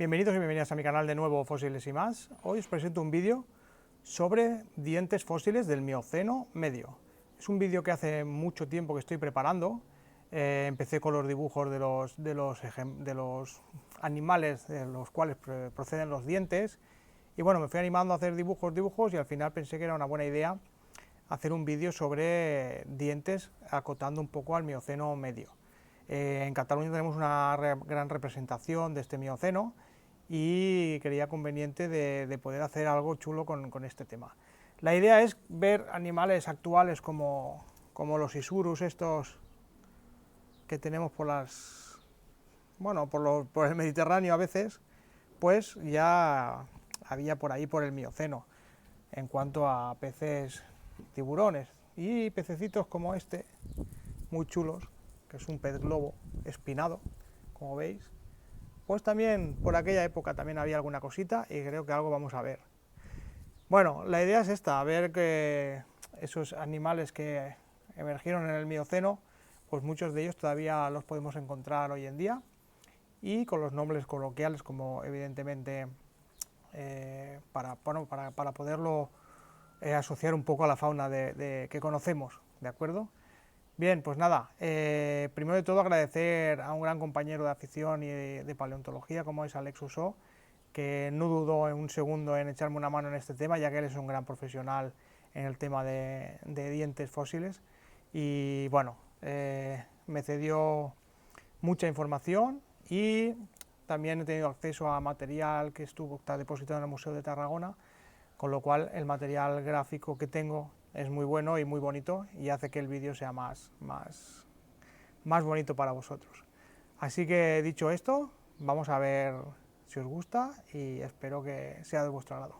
Bienvenidos y bienvenidas a mi canal de nuevo Fósiles y más. Hoy os presento un vídeo sobre dientes fósiles del Mioceno medio. Es un vídeo que hace mucho tiempo que estoy preparando. Empecé con los dibujos de los animales de los cuales proceden los dientes. Y bueno, me fui animando a hacer dibujos y al final pensé que era una buena idea hacer un vídeo sobre dientes acotando un poco al Mioceno medio. En Cataluña tenemos una gran representación de este Mioceno y creía conveniente de poder hacer algo chulo con este tema. La idea es ver animales actuales como los Isurus estos que tenemos por el Mediterráneo a veces, pues ya había por ahí por el Mioceno en cuanto a peces tiburones y pececitos como este, muy chulos, que es un pez globo espinado, como veis. Pues también por aquella época también había alguna cosita y creo que algo vamos a ver. Bueno, la idea es esta, ver que esos animales que emergieron en el Mioceno, pues muchos de ellos todavía los podemos encontrar hoy en día y con los nombres coloquiales como evidentemente para poderlo asociar un poco a la fauna que conocemos, ¿de acuerdo? Bien, pues nada, primero de todo agradecer a un gran compañero de afición y de paleontología como es Alex Uso, que no dudó en un segundo en echarme una mano en este tema, ya que él es un gran profesional en el tema de dientes fósiles. Y bueno, me cedió mucha información y también he tenido acceso a material que está depositado en el Museo de Tarragona, con lo cual el material gráfico que tengo es muy bueno y muy bonito y hace que el vídeo sea más bonito para vosotros. Así que dicho esto, vamos a ver si os gusta y espero que sea de vuestro agrado.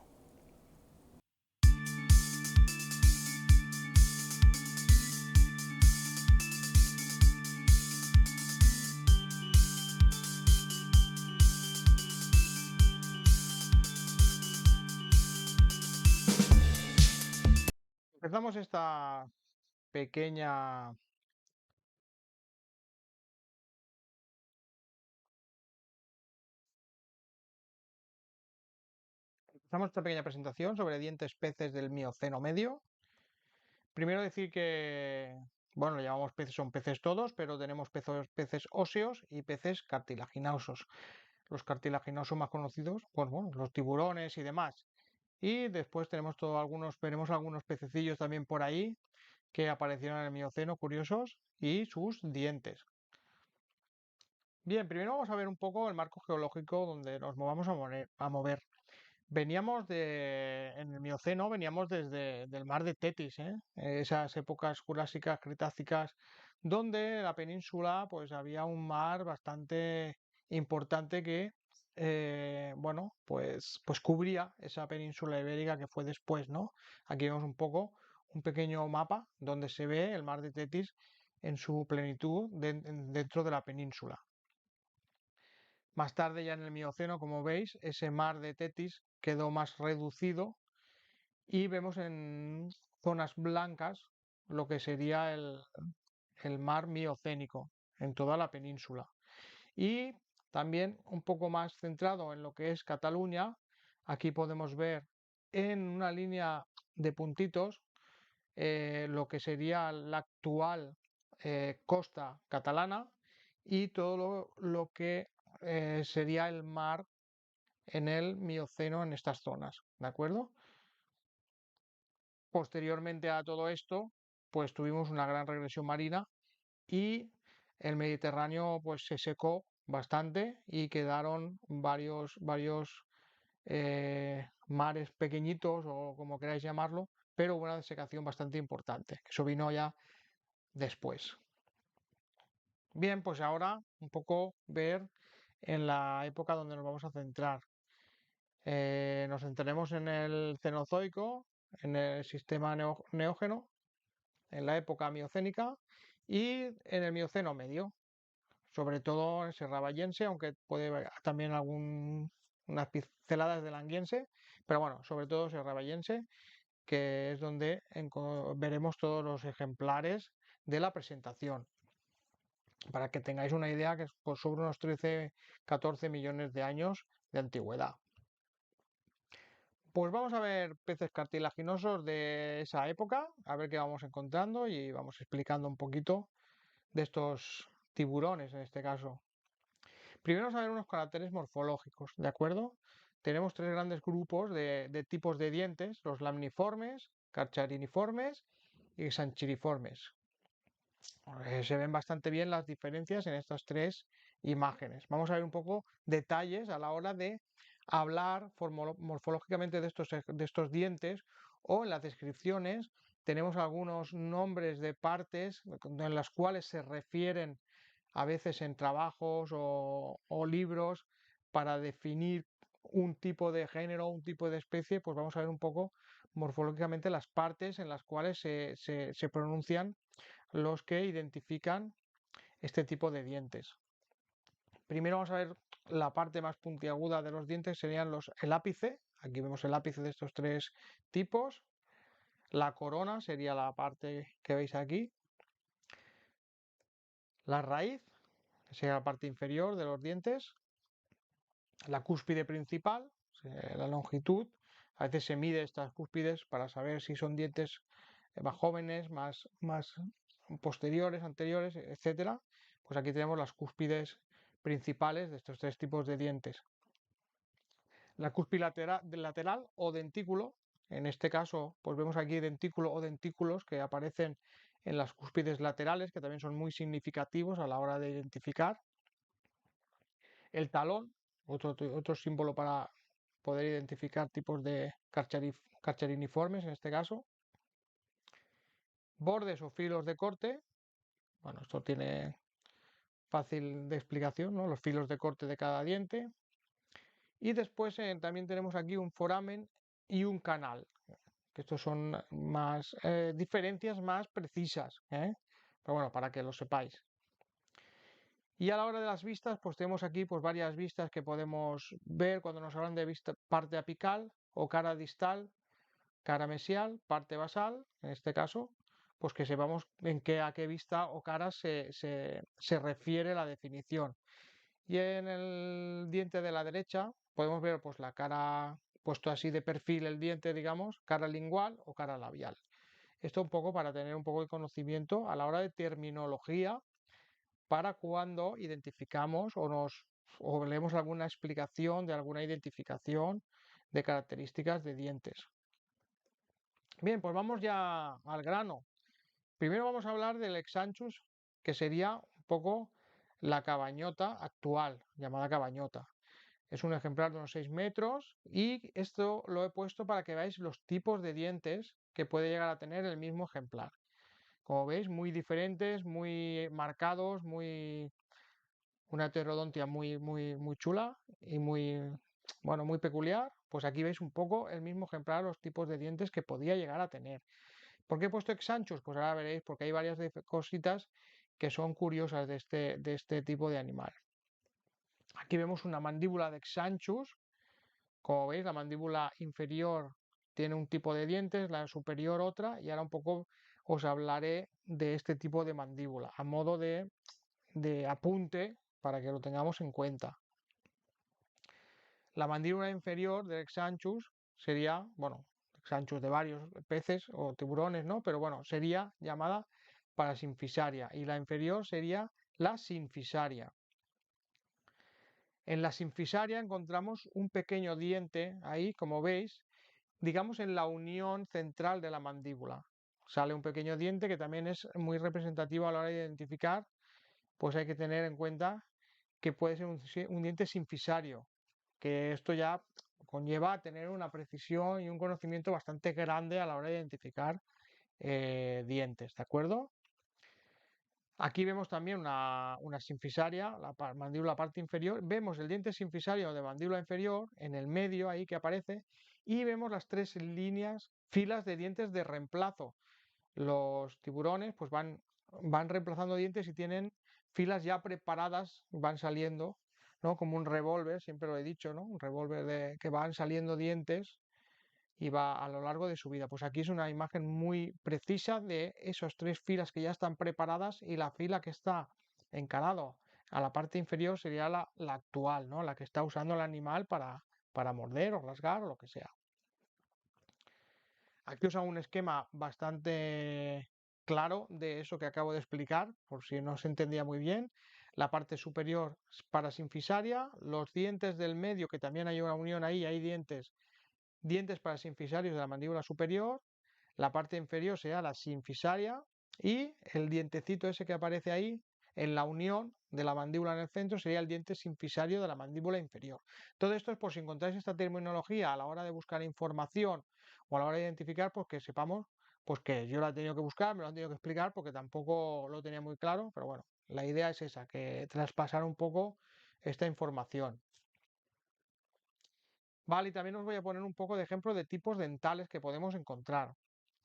Empezamos esta pequeña presentación sobre dientes peces del Mioceno medio. Primero decir que, bueno, lo llamamos peces, son peces todos, pero tenemos peces óseos y peces cartilaginosos. Los cartilaginosos más conocidos, pues bueno, los tiburones y demás. Y después veremos algunos pececillos también por ahí que aparecieron en el Mioceno, curiosos, y sus dientes. Bien, primero vamos a ver un poco el marco geológico donde nos vamos a mover. En el Mioceno veníamos desde el mar de Tetis, esas épocas jurásicas, cretácicas, donde la península pues había un mar bastante importante que bueno, pues cubría esa península ibérica que fue después, ¿no? Aquí vemos un pequeño mapa donde se ve el mar de Tetis en su plenitud dentro de la península. Más tarde, ya en el Mioceno, como veis, ese mar de Tetis quedó más reducido y vemos en zonas blancas lo que sería el mar miocénico en toda la península. Y también un poco más centrado en lo que es Cataluña, aquí podemos ver en una línea de puntitos lo que sería la actual costa catalana y todo lo que sería el mar en el Mioceno en estas zonas, ¿de acuerdo? Posteriormente a todo esto, pues tuvimos una gran regresión marina y el Mediterráneo pues se secó bastante y quedaron varios mares pequeñitos o como queráis llamarlo, pero hubo una desecación bastante importante. Eso vino ya después. Bien, pues ahora un poco ver en la época donde nos vamos a centrar. Nos centraremos en el Cenozoico, en el sistema neógeno, en la época miocénica y en el Mioceno medio, sobre todo en Sierra Vallense, aunque puede haber también unas pinceladas del Anguiense, pero bueno, sobre todo Sierra Vallense, que es donde veremos todos los ejemplares de la presentación. para que tengáis una idea que es por sobre unos 13-14 millones de años de antigüedad. Pues vamos a ver peces cartilaginosos de esa época, a ver qué vamos encontrando y vamos explicando un poquito de estos tiburones en este caso. Primero vamos a ver unos caracteres morfológicos, ¿de acuerdo? Tenemos tres grandes grupos de tipos de dientes, los lamniformes, carchariniformes y sanchiriformes. Se ven bastante bien las diferencias en estas tres imágenes. Vamos a ver un poco detalles a la hora de hablar morfológicamente de estos dientes, o en las descripciones tenemos algunos nombres de partes en las cuales se refieren a veces en trabajos o libros para definir un tipo de género, un tipo de especie. Pues vamos a ver un poco morfológicamente las partes en las cuales se pronuncian los que identifican este tipo de dientes. Primero vamos a ver la parte más puntiaguda de los dientes, serían el ápice. Aquí vemos el ápice de estos tres tipos. La corona sería la parte que veis aquí. La raíz, que sería la parte inferior de los dientes. La cúspide principal, la longitud. A veces se mide estas cúspides para saber si son dientes más jóvenes, más posteriores, anteriores, etcétera. Pues aquí tenemos las cúspides principales de estos tres tipos de dientes. La cúspide lateral o dentículo, en este caso, pues vemos aquí dentículo o dentículos que aparecen en las cúspides laterales, que también son muy significativos a la hora de identificar. El talón, otro símbolo para poder identificar tipos de carchariniformes en este caso. Bordes o filos de corte. Bueno, esto tiene fácil de explicación, ¿no? Los filos de corte de cada diente. Y después también tenemos aquí un foramen y un canal, que estos son más diferencias más precisas, ¿eh? Pero bueno, para que lo sepáis. Y a la hora de las vistas, pues tenemos aquí pues varias vistas que podemos ver cuando nos hablan de parte apical o cara distal, cara mesial, parte basal, en este caso, pues que sepamos a qué vista o cara se refiere la definición. Y en el diente de la derecha podemos ver pues la cara, puesto así de perfil el diente, digamos, cara lingual o cara labial. Esto un poco para tener un poco de conocimiento a la hora de terminología para cuando identificamos o leemos alguna explicación de alguna identificación de características de dientes. Bien, pues vamos ya al grano. Primero vamos a hablar del Exanchus, que sería un poco la cabañota actual, llamada cabañota. Es un ejemplar de unos 6 metros y esto lo he puesto para que veáis los tipos de dientes que puede llegar a tener el mismo ejemplar. Como veis, muy diferentes, muy marcados, una heterodontia muy chula y muy peculiar. Pues aquí veis un poco el mismo ejemplar, los tipos de dientes que podía llegar a tener. ¿Por qué he puesto Exanchus? Pues ahora veréis, porque hay varias cositas que son curiosas de este tipo de animal. Aquí vemos una mandíbula de Exanchus. Como veis, la mandíbula inferior tiene un tipo de dientes, la superior otra, y ahora un poco os hablaré de este tipo de mandíbula, a modo de apunte para que lo tengamos en cuenta. La mandíbula inferior del Exanchus sería, bueno, Exanchus de varios peces o tiburones, ¿no? Pero bueno, sería llamada parasinfisaria y la inferior sería la sinfisaria. En la sinfisaria encontramos un pequeño diente ahí, como veis, digamos en la unión central de la mandíbula. Sale un pequeño diente que también es muy representativo a la hora de identificar, pues hay que tener en cuenta que puede ser un diente sinfisario, que esto ya conlleva a tener una precisión y un conocimiento bastante grande a la hora de identificar dientes, ¿de acuerdo? Aquí vemos también una sinfisaria, la mandíbula parte inferior. Vemos el diente sinfisario de mandíbula inferior en el medio ahí que aparece y vemos las tres filas de dientes de reemplazo. Los tiburones pues van reemplazando dientes y tienen filas ya preparadas, van saliendo, ¿no? Como un revólver, siempre lo he dicho, ¿no? Un revólver que van saliendo dientes y va a lo largo de su vida. Pues aquí es una imagen muy precisa de esas tres filas que ya están preparadas y la fila que está encarado a la parte inferior sería la actual, ¿no? La que está usando el animal para morder o rasgar o lo que sea. Aquí os hago un esquema bastante claro de eso que acabo de explicar, por si no se entendía muy bien. La parte superior parasinfisaria, los dientes del medio, que también hay una unión ahí, hay dientes parasinfisarios de la mandíbula superior, la parte inferior sería la sinfisaria y el dientecito ese que aparece ahí en la unión de la mandíbula en el centro sería el diente sinfisario de la mandíbula inferior. Todo esto es por si encontráis esta terminología a la hora de buscar información o a la hora de identificar, pues que sepamos pues que yo la he tenido que buscar, me lo han tenido que explicar porque tampoco lo tenía muy claro, pero bueno, la idea es esa, que traspasar un poco esta información. Vale, y también os voy a poner un poco de ejemplo de tipos dentales que podemos encontrar.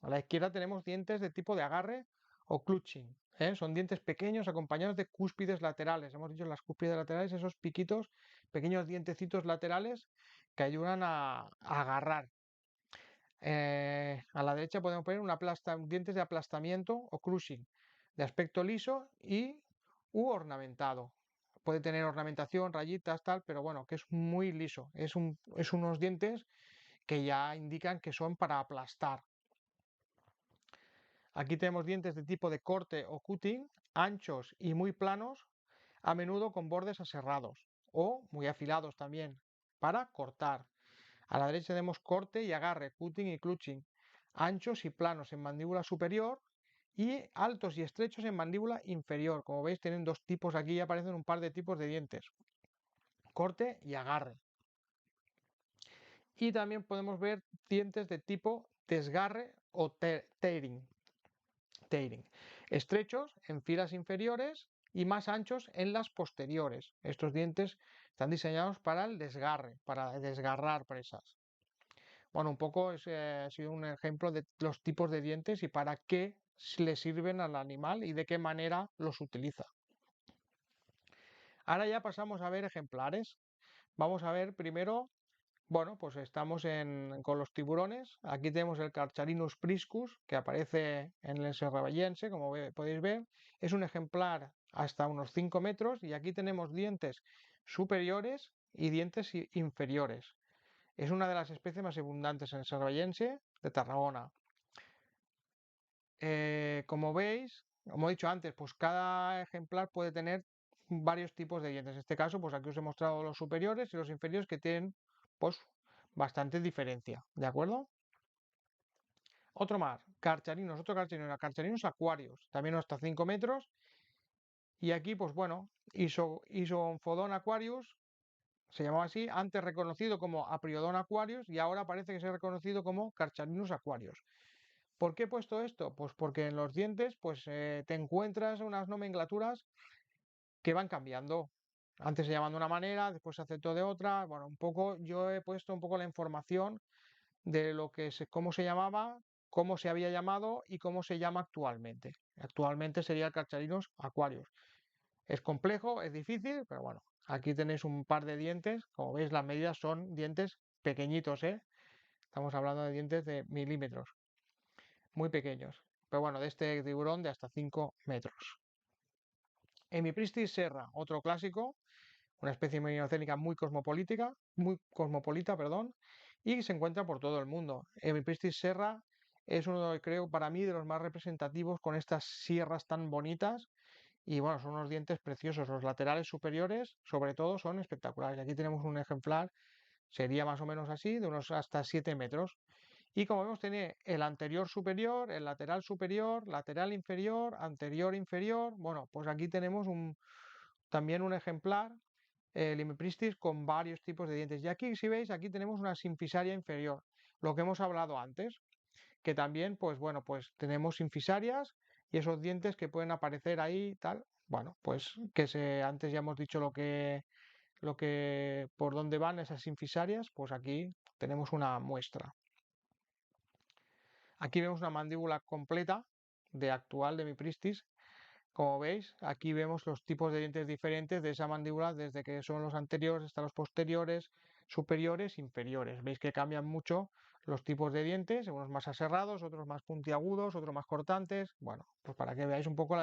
A la izquierda tenemos dientes de tipo de agarre o clutching, ¿eh? Son dientes pequeños acompañados de cúspides laterales. Hemos dicho las cúspides laterales, esos piquitos, pequeños dientecitos laterales que ayudan a agarrar. A la derecha podemos poner dientes de aplastamiento o crushing, de aspecto liso u ornamentado. Puede tener ornamentación, rayitas, tal, pero bueno, que es muy liso. Es unos dientes que ya indican que son para aplastar. Aquí tenemos dientes de tipo de corte o cutting, anchos y muy planos, a menudo con bordes aserrados o muy afilados también, para cortar. A la derecha tenemos corte y agarre, cutting y clutching, anchos y planos en mandíbula superior y altos y estrechos en mandíbula inferior. Como veis, tienen dos tipos aquí, aparecen un par de tipos de dientes, corte y agarre. Y también podemos ver dientes de tipo desgarre o tearing, estrechos en filas inferiores y más anchos en las posteriores. Estos dientes están diseñados para el desgarre, para desgarrar presas. Bueno, un poco ha sido un ejemplo de los tipos de dientes y para qué le sirven al animal y de qué manera los utiliza. Ahora ya pasamos a ver ejemplares. Vamos a ver primero, bueno, pues estamos con los tiburones. Aquí tenemos el Carcharinus priscus, que aparece en el serravallense, como podéis ver. Es un ejemplar hasta unos 5 metros y aquí tenemos dientes superiores y dientes inferiores. Es una de las especies más abundantes en el serravallense de Tarragona. Como veis, como he dicho antes, pues cada ejemplar puede tener varios tipos de dientes. En este caso, pues aquí os he mostrado los superiores y los inferiores que tienen pues bastante diferencia, ¿de acuerdo? Otro más, carcharinos, otro carcharino, carcharinos aquarios, también hasta 5 metros. Y aquí, pues bueno, Isophodon aquarius, se llamaba así, antes reconocido como Apriodon aquarius y ahora parece que se ha reconocido como Carcharinus aquarius. ¿Por qué he puesto esto? Pues porque en los dientes pues, te encuentras unas nomenclaturas que van cambiando. Antes se llamaban de una manera, después se aceptó de otra. Bueno, un poco, yo he puesto un poco la información de cómo se llamaba, cómo se había llamado y cómo se llama actualmente. Actualmente sería el Carcharinus aquarius. Es complejo, es difícil, pero bueno, aquí tenéis un par de dientes. Como veis, las medidas son dientes pequeñitos, ¿eh? Estamos hablando de dientes de milímetros, muy pequeños. Pero bueno, de este tiburón de hasta 5 metros. Hemipristis serra, otro clásico, una especie miocénica muy cosmopolita, perdón, y se encuentra por todo el mundo. Hemipristis serra es uno, creo, para mí, de los más representativos con estas sierras tan bonitas. Y bueno, son unos dientes preciosos. Los laterales superiores, sobre todo, son espectaculares. Aquí tenemos un ejemplar, sería más o menos así, de unos hasta 7 metros. Y como vemos, tiene el anterior superior, el lateral inferior, anterior inferior. Bueno, pues aquí tenemos también un ejemplar, el Hemipristis, con varios tipos de dientes. Y aquí, si veis, aquí tenemos una sinfisaria inferior, lo que hemos hablado antes, que también, pues bueno, pues tenemos infisarias y esos dientes que pueden aparecer ahí, tal. Bueno, pues antes ya hemos dicho por dónde van esas infisarias, pues aquí tenemos una muestra. Aquí vemos una mandíbula completa de Hemipristis. Como veis, aquí vemos los tipos de dientes diferentes de esa mandíbula, desde que son los anteriores hasta los posteriores, superiores, inferiores. Veis que cambian mucho los tipos de dientes, unos más aserrados, otros más puntiagudos, otros más cortantes. Bueno, pues para que veáis un poco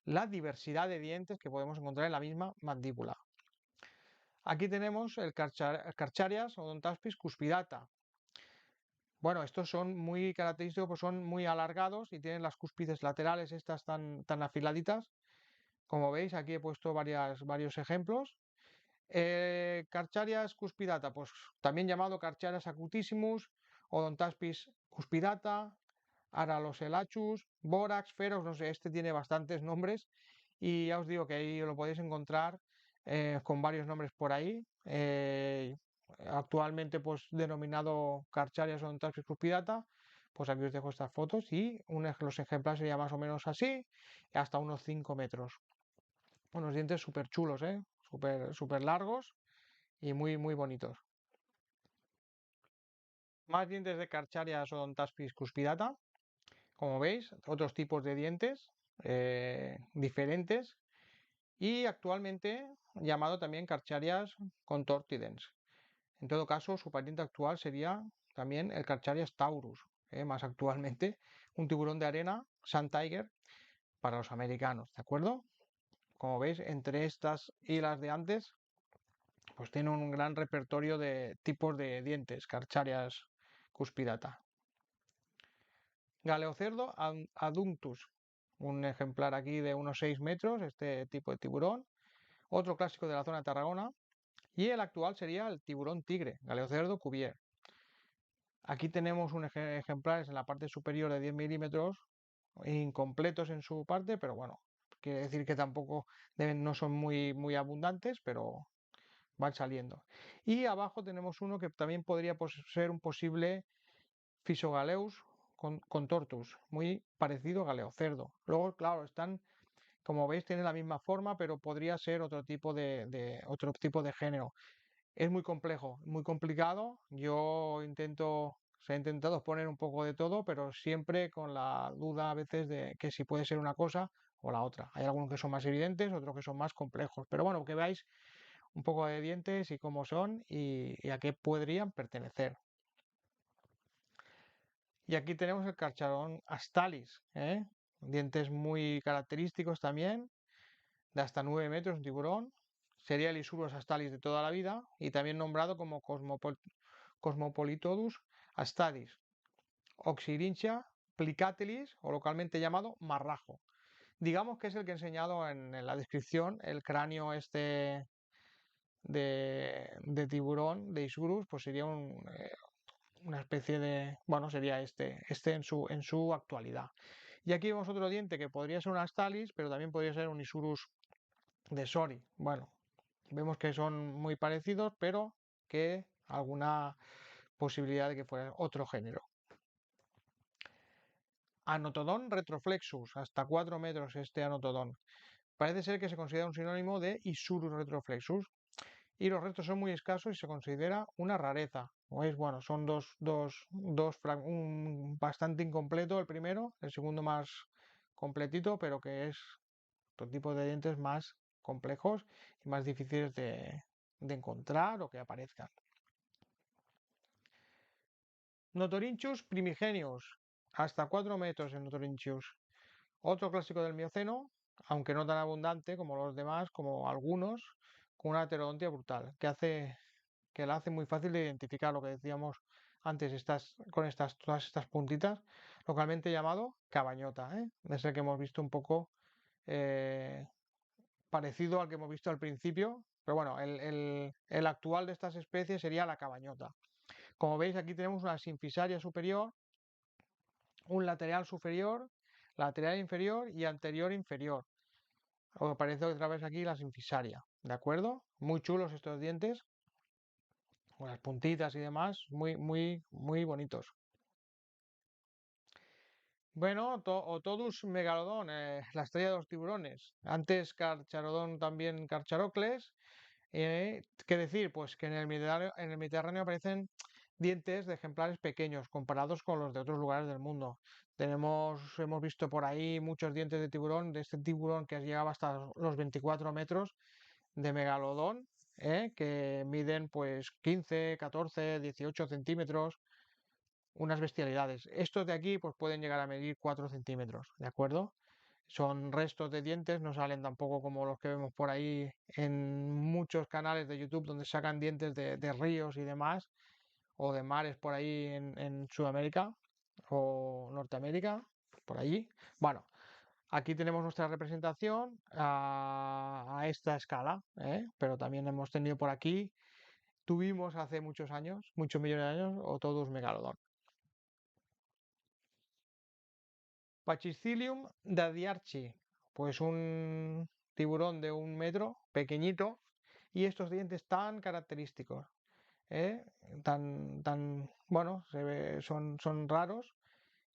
la diversidad de dientes que podemos encontrar en la misma mandíbula. Aquí tenemos el Carcharias odontaspis cuspidata. Bueno, estos son muy característicos, pues son muy alargados y tienen las cúspides laterales estas tan afiladitas. Como veis, aquí he puesto varios ejemplos. Carcharias cuspidata, pues también llamado Carcharias acutissimus, odontaspis cuspidata, Araloselachus, Borax, Ferox, no sé, este tiene bastantes nombres y ya os digo que ahí lo podéis encontrar con varios nombres por ahí. Actualmente pues denominado Carcharias odontaspis cuspidata, pues aquí os dejo estas fotos y los ejemplares serían más o menos así, hasta unos 5 metros. Unos dientes súper chulos, súper largos y muy bonitos. Más dientes de Carcharias odontaspis cuspidata. Como veis, otros tipos de dientes diferentes y actualmente llamado también Carcharias contortidens. En todo caso, su pariente actual sería también el Carcharias taurus, más actualmente, un tiburón de arena, Sand Tiger, para los americanos, ¿de acuerdo? Como veis, entre estas y las de antes, pues tiene un gran repertorio de tipos de dientes, Carcharias cuspidata. Galeocerdo adunctus, un ejemplar aquí de unos 6 metros, este tipo de tiburón. Otro clásico de la zona de Tarragona. Y el actual sería el tiburón tigre, Galeocerdo cuvier. Aquí tenemos un ejemplares en la parte superior de 10 milímetros, incompletos en su parte, pero bueno, quiere decir que tampoco no son muy abundantes, pero van saliendo. Y abajo tenemos uno que también podría ser un posible Physogaleus contortus, muy parecido a Galeocerdo. Luego, claro, como veis, tienen la misma forma, pero podría ser otro tipo otro tipo de género. Es muy complejo, muy complicado. Se ha intentado poner un poco de todo, pero siempre con la duda a veces de que si puede ser una cosa o la otra. Hay algunos que son más evidentes, otros que son más complejos. Pero bueno, que veáis un poco de dientes y cómo son y a qué podrían pertenecer. Y aquí tenemos el Carcharodon astalis, dientes muy característicos también, de hasta 9 metros, un tiburón. Sería el Isurus astalis de toda la vida y también nombrado como Cosmopolitodus astadis, Oxyrincha plicatelis o localmente llamado marrajo. Digamos que es el que he enseñado en la descripción, el cráneo este de tiburón, de Isurus, pues sería una especie de, bueno, sería este en su actualidad. Y aquí vemos otro diente que podría ser un astalis, pero también podría ser un Isurus de Sori. Bueno, vemos que son muy parecidos, pero que alguna posibilidad de que fuera otro género. Anotodon retroflexus, hasta 4 metros este anotodon. Parece ser que se considera un sinónimo de Isurus retroflexus. Y los restos son muy escasos y se considera una rareza. ¿Veis? Bueno, son bastante incompleto el primero, el segundo más completito, pero que es otro tipo de dientes más complejos y más difíciles de encontrar o que aparezcan. Notorinchus primigenius, hasta 4 metros en Notorinchus. Otro clásico del Mioceno, aunque no tan abundante como los demás, como algunos, con una heterodontia brutal, que la hace muy fácil de identificar, lo que decíamos antes, todas estas puntitas, localmente llamado cabañota, es el que hemos visto un poco eh, parecido al que hemos visto al principio, pero bueno, el actual de estas especies sería la cabañota. Como veis, aquí tenemos una sinfisaria superior, un lateral superior, lateral inferior y anterior inferior. Os parece otra vez aquí la sinfisaria, ¿de acuerdo? Muy chulos estos dientes, con las puntitas y demás, muy bonitos. Bueno, Otodus megalodon, la estrella de los tiburones. Antes Carcharodon también Carcharocles. ¿Qué decir? Pues que en el Mediterráneo aparecen dientes de ejemplares pequeños comparados con los de otros lugares del mundo. Hemos visto por ahí muchos dientes de tiburón, de este tiburón que llegaba hasta los 24 metros de megalodón, que miden pues 15, 14, 18 centímetros, unas bestialidades. Estos de aquí pues pueden llegar a medir 4 centímetros, ¿de acuerdo? son restos de dientes, no salen tampoco como los que vemos por ahí en muchos canales de YouTube donde sacan dientes de ríos y demás, o de mares por ahí en Sudamérica o Norteamérica, por allí. Bueno, aquí tenemos nuestra representación a esta escala, ¿eh? Pero también hemos tenido por aquí, tuvimos hace muchos años, muchos millones de años, Otodus megalodon. Pachycilium dadiarchi, pues un tiburón de 1 metro, pequeñito, y estos dientes tan característicos, ¿eh? Bueno, son raros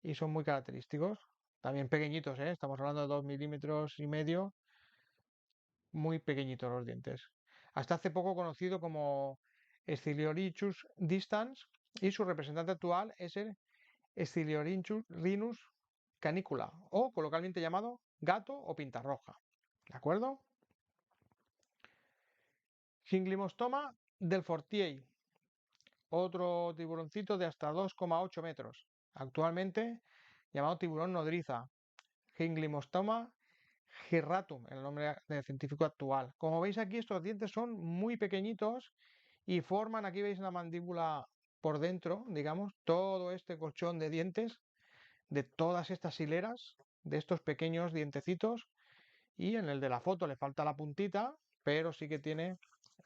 y son muy característicos. También pequeñitos, ¿eh? Estamos hablando de 2,5 mm, muy pequeñitos los dientes. Hasta hace poco conocido como Scylorhynchus distans y su representante actual es el Scylorhynchus canicula o coloquialmente llamado gato o pintarroja. ¿De acuerdo? Ginglimostoma del Fortier, otro tiburoncito de hasta 2,8 metros, actualmente llamado tiburón nodriza. Ginglimostoma girratum, el nombre científico actual. Como veis aquí, estos dientes son muy pequeñitos y forman, aquí veis la mandíbula por dentro, digamos, todo este colchón de dientes, de todas estas hileras, de estos pequeños dientecitos, y en el de la foto le falta la puntita, pero sí que tiene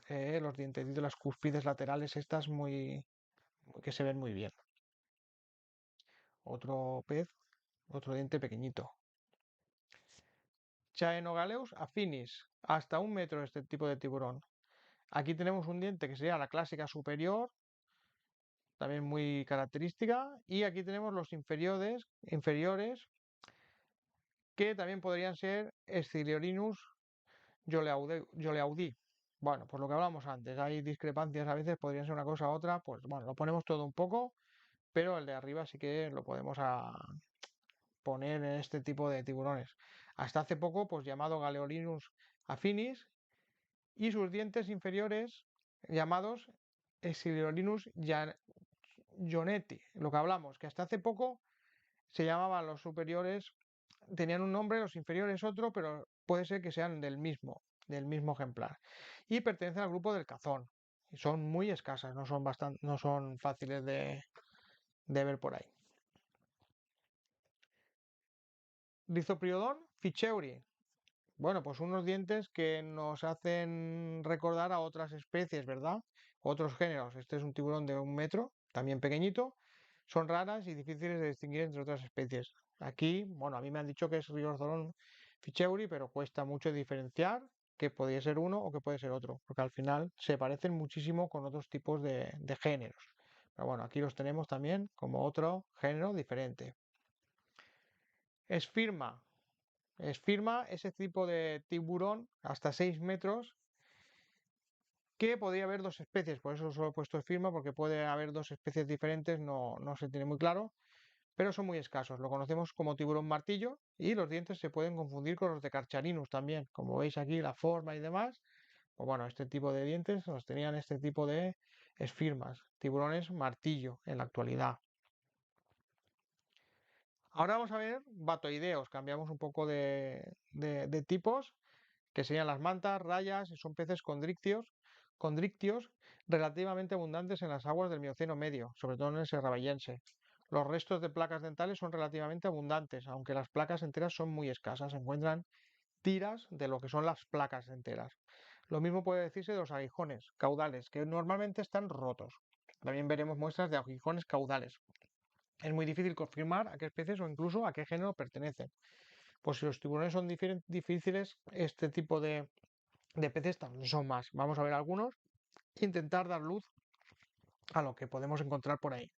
los dientecitos, las cúspides laterales estas que se ven muy bien. Otro pez, otro diente pequeñito. Chaenogaleus affinis, hasta 1 metro este tipo de tiburón. Aquí tenemos un diente que sería la clásica superior, también muy característica, y aquí tenemos los inferiores que también podrían ser Scylorhinus joleaudi. Bueno, pues lo que hablamos antes, hay discrepancias a veces, podrían ser una cosa u otra, pues bueno, lo ponemos todo un poco, pero el de arriba sí que lo podemos poner en este tipo de tiburones. Hasta hace poco, pues llamado Galeolinus affinis, y sus dientes inferiores llamados Scylorhinus jonetti, lo que hablamos, que hasta hace poco se llamaban los superiores, tenían un nombre, los inferiores otro, pero puede ser que sean del mismo ejemplar. Y pertenecen al grupo del cazón. Y son muy escasas, no son fáciles de ver por ahí. Rhizopriodon ficheuri. Bueno, pues unos dientes que nos hacen recordar a otras especies, ¿verdad? Otros géneros. Este es un tiburón de 1 metro, también pequeñito. Son raras y difíciles de distinguir entre otras especies. Aquí, bueno, a mí me han dicho que es Rhizodoron ficheuri, pero cuesta mucho diferenciar que podría ser uno o que puede ser otro, porque al final se parecen muchísimo con otros tipos de géneros. Pero bueno, aquí los tenemos también como otro género diferente. Esfirma. Esfirma, ese tipo de tiburón hasta 6 metros que podría haber dos especies, por eso solo he puesto esfirma, porque puede haber dos especies diferentes, no se tiene muy claro, pero son muy escasos. Lo conocemos como tiburón martillo y los dientes se pueden confundir con los de Carcharinus también. Como veis aquí la forma y demás, pues bueno, este tipo de dientes los tenían este tipo de esfirmas, tiburones martillo en la actualidad. Ahora vamos a ver batoideos, cambiamos un poco de tipos, que serían las mantas, rayas, y son peces condrictios relativamente abundantes en las aguas del Mioceno medio, sobre todo en el Serravallense. Los restos de placas dentales son relativamente abundantes, aunque las placas enteras son muy escasas. Se encuentran tiras de lo que son las placas enteras. Lo mismo puede decirse de los aguijones caudales, que normalmente están rotos. También veremos muestras de aguijones caudales. Es muy difícil confirmar a qué especies o incluso a qué género pertenecen. Pues si los tiburones son difíciles, este tipo de peces también son más. Vamos a ver algunos e intentar dar luz a lo que podemos encontrar por ahí.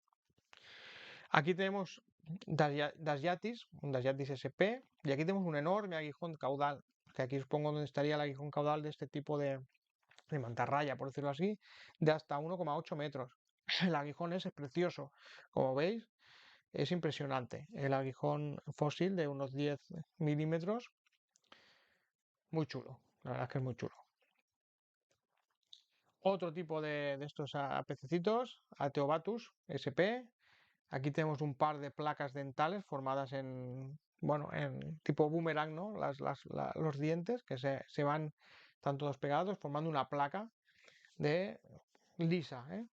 Aquí tenemos Dasyatis, un Dasyatis SP, y aquí tenemos un enorme aguijón caudal, que aquí os pongo donde estaría el aguijón caudal de este tipo de mantarraya, por decirlo así, de hasta 1,8 metros. El aguijón es precioso, como veis, es impresionante. El aguijón fósil de unos 10 milímetros, muy chulo, la verdad es que es muy chulo. Otro tipo de estos pececitos, Ateobatus SP. Aquí tenemos un par de placas dentales formadas bueno, en tipo boomerang, ¿no? Los dientes que se van tanto todos pegados formando una placa de lisa, ¿eh?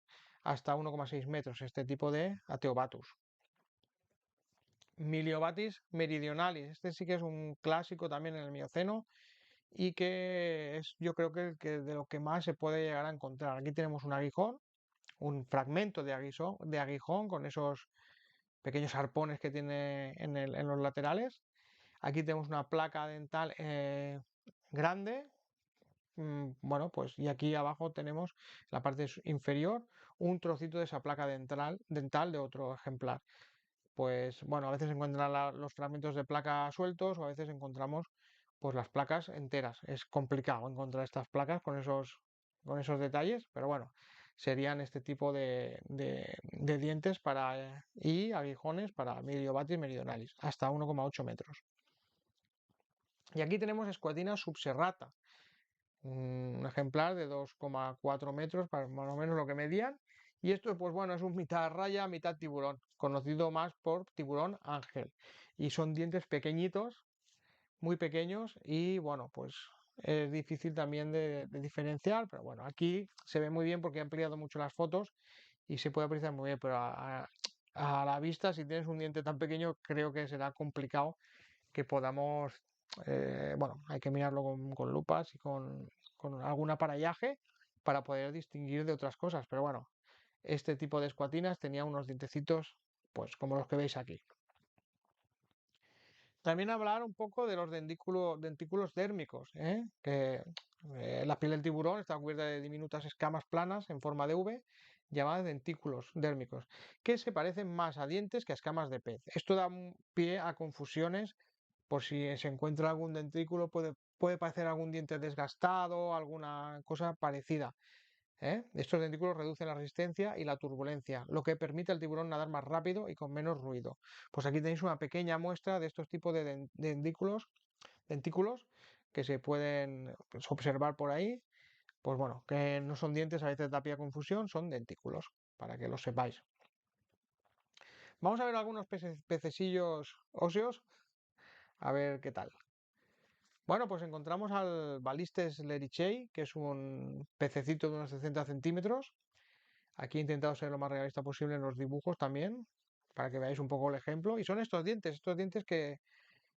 Hasta 1,6 metros, este tipo de Ateobatus. Miliobatis meridionalis, este sí que es un clásico también en el Mioceno y que es yo creo que de lo que más se puede llegar a encontrar. Aquí tenemos un aguijón, un fragmento de aguijón con esos pequeños arpones que tiene en los laterales. Aquí tenemos una placa dental grande. Bueno, pues y aquí abajo tenemos la parte inferior un trocito de esa placa dental de otro ejemplar. Pues bueno, a veces encuentran los fragmentos de placa sueltos o a veces encontramos pues las placas enteras. Es complicado encontrar estas placas con esos detalles, pero bueno, serían este tipo de dientes y aguijones para Miliobatis meridionalis, hasta 1,8 metros. Y aquí tenemos Squatina subserrata, un ejemplar de 2,4 metros, para más o menos lo que medían. Y esto, pues bueno, es un mitad raya, mitad tiburón, conocido más por tiburón ángel. Y son dientes pequeñitos, muy pequeños, y bueno, pues es difícil también de diferenciar, pero bueno, aquí se ve muy bien porque he ampliado mucho las fotos y se puede apreciar muy bien, pero a la vista, si tienes un diente tan pequeño, creo que será complicado que podamos, bueno, hay que mirarlo con lupas y con algún aparallaje para poder distinguir de otras cosas. Pero bueno, este tipo de escuatinas tenía unos dientecitos, pues como los que veis aquí. También hablar un poco de los dentículos dérmicos, que la piel del tiburón está cubierta de diminutas escamas planas en forma de V, llamadas dentículos dérmicos, que se parecen más a dientes que a escamas de pez. Esto da pie a confusiones por si se encuentra algún dentículo, puede parecer algún diente desgastado, alguna cosa parecida. Estos dentículos reducen la resistencia y la turbulencia, lo que permite al tiburón nadar más rápido y con menos ruido. Pues aquí tenéis una pequeña muestra de estos tipos de dentículos que se pueden pues, observar por ahí. Pues bueno, que no son dientes, a veces da pie a confusión, son dentículos, para que lo sepáis. Vamos a ver algunos pececillos óseos, a ver qué tal. Bueno, pues encontramos al Balistes lerichei, que es un pececito de unos 60 centímetros. Aquí he intentado ser lo más realista posible en los dibujos también, para que veáis un poco el ejemplo. Y son estos dientes que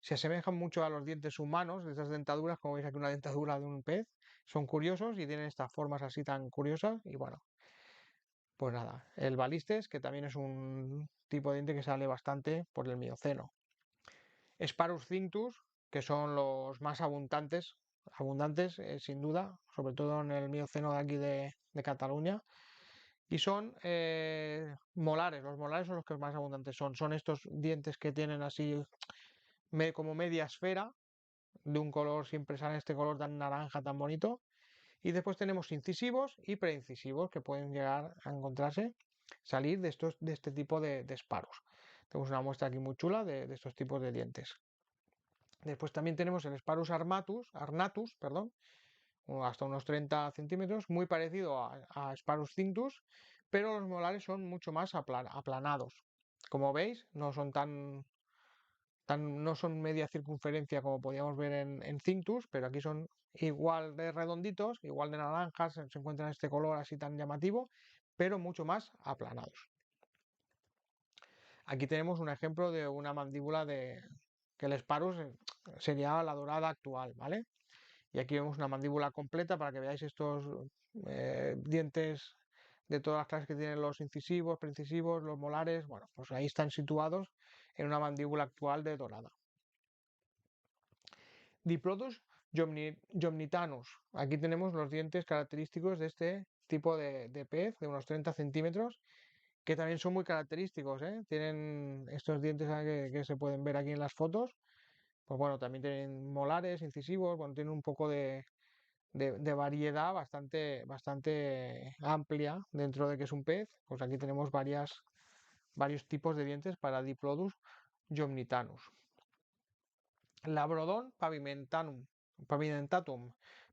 se asemejan mucho a los dientes humanos, de esas dentaduras, como veis aquí una dentadura de un pez. Son curiosos y tienen estas formas así tan curiosas. Y bueno, pues nada, el Balistes, que también es un tipo de diente que sale bastante por el Mioceno. Sparus cinctus, que son los más abundantes sin duda, sobre todo en el Mioceno de aquí de Cataluña. Y son molares, los molares son los que más abundantes son. Son estos dientes que tienen así como media esfera, de un color, siempre sale este color tan naranja, tan bonito. Y después tenemos incisivos y preincisivos que pueden llegar a encontrarse, salir de este tipo de esparos. Tenemos una muestra aquí muy chula de estos tipos de dientes. Después también tenemos el Sparus arnatus, perdón, hasta unos 30 centímetros, muy parecido a Sparus cinctus, pero los molares son mucho más aplanados. Como veis, no son media circunferencia como podíamos ver en cinctus, pero aquí son igual de redonditos, igual de naranjas, se encuentran este color así tan llamativo, pero mucho más aplanados. Aquí tenemos un ejemplo de una mandíbula que el Sparus sería la dorada actual, ¿vale? Y aquí vemos una mandíbula completa para que veáis estos dientes de todas las clases que tienen los incisivos, preincisivos, los molares. Bueno, pues ahí están situados en una mandíbula actual de dorada. Diplodocus jomnitanus. Aquí tenemos los dientes característicos de este tipo de pez de unos 30 centímetros, que también son muy característicos. Tienen estos dientes que se pueden ver aquí en las fotos. Pues bueno, también tienen molares, incisivos, bueno, tienen un poco de variedad bastante amplia dentro de que es un pez. Pues aquí tenemos varios tipos de dientes para Diplodocus jomnitanus. Labrodon pavimentatum,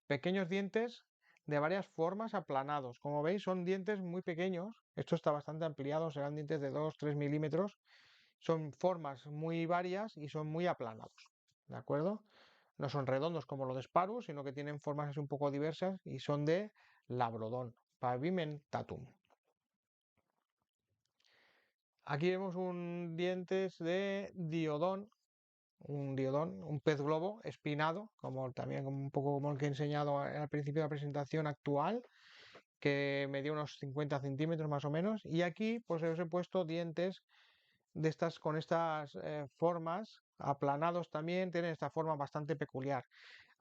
pequeños dientes de varias formas aplanados. Como veis, son dientes muy pequeños. Esto está bastante ampliado, serán dientes de 2-3 milímetros son formas muy varias y son muy aplanados, ¿de acuerdo? No son redondos como los de Sparus, sino que tienen formas así un poco diversas y son de Labrodon pavimentatum. Aquí vemos un dientes de diodón, un pez globo espinado, como también un poco como el que he enseñado al principio de la presentación actual, que medía unos 50 centímetros más o menos. Y aquí pues os he puesto dientes de estas con estas formas aplanados también, tienen esta forma bastante peculiar.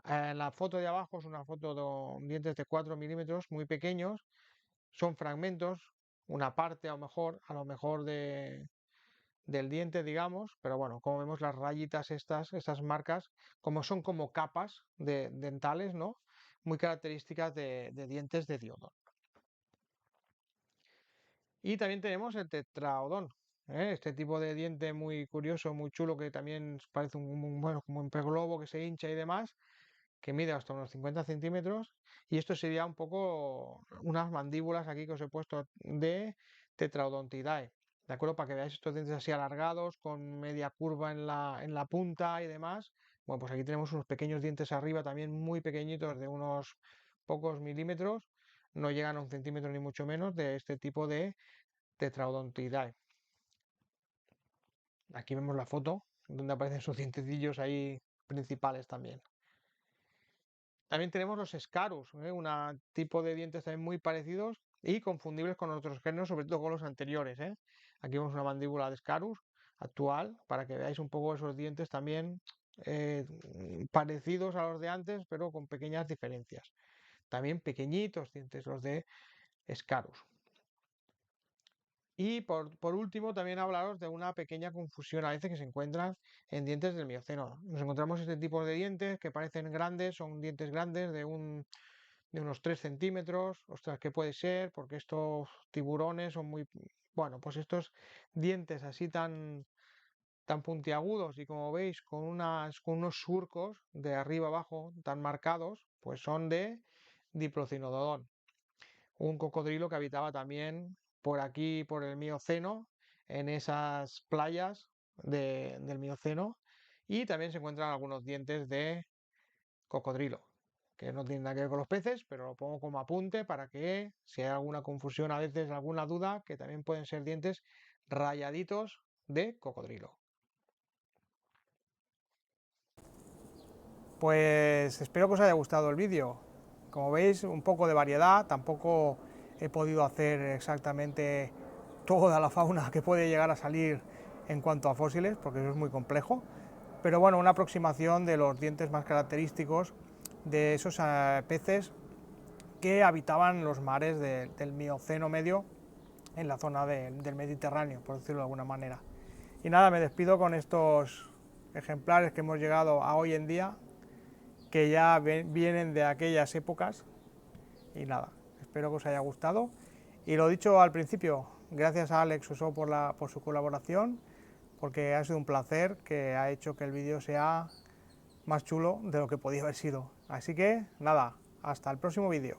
La foto de abajo es una foto de dientes de 4 milímetros muy pequeños, son fragmentos, una parte a lo mejor del diente, digamos, pero bueno, como vemos las rayitas estas marcas, como son como capas dentales, ¿no? Muy características de dientes de diodón. Y también tenemos el tetraodón, este tipo de diente muy curioso, muy chulo, que también parece bueno, como un pez globo que se hincha y demás, que mide hasta unos 50 centímetros. Y esto sería un poco unas mandíbulas aquí que os he puesto de Tetraodontidae. ¿De acuerdo? Para que veáis estos dientes así alargados, con media curva en la punta y demás. Bueno, pues aquí tenemos unos pequeños dientes arriba, también muy pequeñitos, de unos pocos milímetros. No llegan a un centímetro ni mucho menos, de este tipo de Tetraodontidae. Aquí vemos la foto, donde aparecen sus dientecillos ahí principales también. También tenemos los Scarus, un tipo de dientes también muy parecidos y confundibles con otros géneros, sobre todo con los anteriores. Aquí vemos una mandíbula de Scarus actual, para que veáis un poco esos dientes también parecidos a los de antes, pero con pequeñas diferencias. También pequeñitos dientes los de Scarus. Y por último, también hablaros de una pequeña confusión a veces que se encuentran en dientes del Mioceno. Nos encontramos este tipo de dientes que parecen grandes, son dientes grandes de unos 3 centímetros. Ostras, ¿qué puede ser? Porque estos tiburones son muy... Bueno, pues estos dientes así tan puntiagudos y como veis con unos surcos de arriba abajo tan marcados, pues son de Diplocinodon, un cocodrilo que habitaba también por aquí, por el Mioceno, en esas playas del Mioceno, y también se encuentran algunos dientes de cocodrilo, que no tienen nada que ver con los peces, pero lo pongo como apunte para que si hay alguna confusión, a veces alguna duda, que también pueden ser dientes rayaditos de cocodrilo. Pues espero que os haya gustado el vídeo. Como veis, un poco de variedad, tampoco he podido hacer exactamente toda la fauna que puede llegar a salir en cuanto a fósiles, porque eso es muy complejo, pero bueno, una aproximación de los dientes más característicos de esos peces que habitaban los mares del Mioceno medio en la zona del Mediterráneo, por decirlo de alguna manera. Y nada, me despido con estos ejemplares que hemos llegado a hoy en día, que ya vienen de aquellas épocas. Y nada, espero que os haya gustado. Y lo dicho al principio, gracias a Alex Oso por su colaboración, porque ha sido un placer, que ha hecho que el vídeo sea más chulo de lo que podía haber sido. Así que nada, hasta el próximo vídeo.